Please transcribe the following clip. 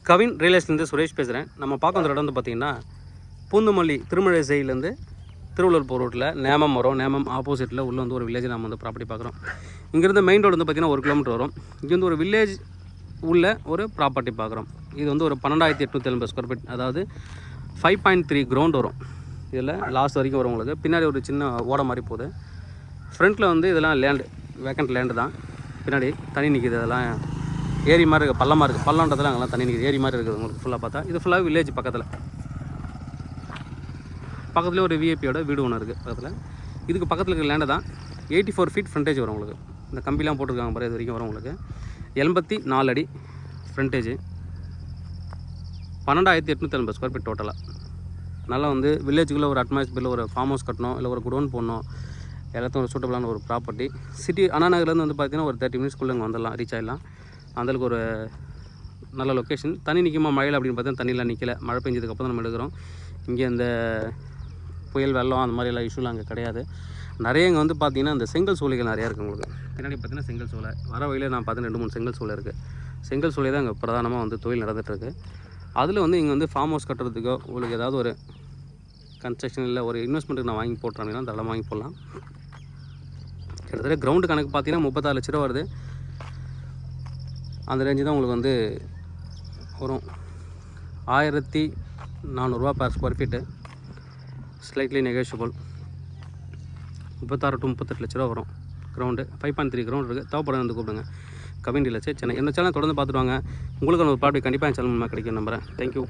Kavin real எஸ்டேட்லேருந்து Suresh பேசுகிறேன். நம்ம பார்க்க வந்த இடம் வந்து பார்த்திங்கன்னா பூந்தமல்லி திருமழை சைட்லேருந்து திருவள்ளூர் போகிற ரோட்டில் நேமம் வரும். நேமம் ஆப்போசிட்டில் உள்ளே வந்து ஒரு வில்லேஜ் நம்ம வந்து ப்ராப்பர்ட்டி பார்க்குறோம். இங்கேருந்து மெயின் ரோடு வந்து பார்த்திங்கன்னா 1 கிலோமீட்டர் வரும். இங்கேருந்து ஒரு வில்லேஜ் உள்ள ஒரு ப்ராப்பர்ட்டி பார்க்குறோம். இது வந்து ஒரு 12,880 ஸ்கொயர் ஃபீட், அதாவது 5.3 கிரவுண்ட் வரும். இதில் லாஸ்ட் வரைக்கும் வரும் உங்களுக்கு. பின்னாடி ஒரு சின்ன ஓடை மாதிரி போகுது. ஃப்ரண்ட்டில் வந்து இதெல்லாம் லேண்டு, வேக்கண்ட் லேண்டு தான். பின்னாடி தண்ணி நிற்கிது. அதெல்லாம் ஏரி மாதிரி இருக்குது, பள்ளமாக இருக்குது. பள்ளன்றதுலாம் அங்கெல்லாம் தண்ணி நிற்கிது, ஏரி மாதிரி இருக்குது உங்களுக்கு ஃபுல்லாக பார்த்தா. இது ஃபுல்லாக வில்லேஜ் பக்கத்துலேயே ஒரு விஐபியோட வீடு ஒன்று இருக்குது பக்கத்தில். இதுக்கு பக்கத்தில் இருக்கிற லேண்டை தான் 84 ஃபீட் ஃப்ரண்டேஜ் வரும் உங்களுக்கு. இந்த கம்பிலாம் போட்டிருக்காங்க பாரு, இது வரைக்கும் வரும் உங்களுக்கு. 84 அடி ஃப்ரண்டேஜ், 12,880 ஸ்கொயர் ஃபீட் டோட்டலாக. நல்லா வந்து வில்லேஜுக்குள்ளே ஒரு அட்மாஸ்பியரில் ஒரு ஃபார்ம் ஹவுஸ் கட்டணும், இல்லை ஒரு குடோன் போடணும், எல்லாத்தையும் ஒரு சூட்டபிளான ஒரு ப்ராப்பர்ட்டி. சிட்டி அண்ணா நகர்லேருந்து வந்து பார்த்திங்கன்னா ஒரு 30 மினிட்ஸ்க்குள்ளே இங்கே வந்துடலாம், ரீச் ஆகிடலாம். அந்தளவுக்கு ஒரு நல்ல லொக்கேஷன். தண்ணி நிற்குமா மழையில் அப்படின்னு பார்த்தா தண்ணியெலாம் நிற்கலை. மழை பெஞ்சதுக்கப்புறம் தான் நம்ம எடுக்கிறோம். இங்கே இந்த புயல் வெள்ளம் அந்த மாதிரிலாம் இஷ்யூலாம் அங்கே கிடையாது. நிறைய இங்கே வந்து பார்த்திங்கன்னா இந்த செங்கல் சூளைகள் நிறையா இருக்குது உங்களுக்கு. பின்னாடி பார்த்திங்கன்னா செங்கல் சூளை வர வழியில் நான் பார்த்தீங்கன்னா 2-3 செங்கல் சூளை இருக்குது. செங்கல் சூளை தான் இங்கே பிரதானமாக வந்து தொழில் நடந்துகிட்ருக்கு. அதில் வந்து இங்கே வந்து ஃபார்ம் ஹவுஸ் கட்டுறதுக்கோ உங்களுக்கு ஏதாவது ஒரு கன்ஸ்ட்ரக்ஷன் இல்லை ஒரு இன்வெஸ்ட்மெண்ட்டுக்கு நான் வாங்கி போட்டுறேன் அப்படின்னா அதெல்லாம் வாங்கி போடலாம். கிட்டத்தட்ட கிரவுண்டு கணக்கு பார்த்தீங்கன்னா 36 லட்ச ரூபா வருது. அந்த ரேஞ்சு தான் உங்களுக்கு வந்து வரும். 1,400 per square feet, slightly negotiable. 36 to 38 லட்ச ரூபா வரும் கிரவுண்டு. 5.3 கிரவுண்ட் இருக்குது. தேவைப்பட வந்து கூப்பிடுங்க. Kavin real estate Chennai. என்ன சேனல் தொடர்ந்து பார்த்துட்டு வாங்க. உங்களுக்கான ஒரு ப்ராப்பர்ட்டி கண்டிப்பாக என் சேனல் மூலமாக கிடைக்கும் நம்புகிறேன். தேங்க்யூ.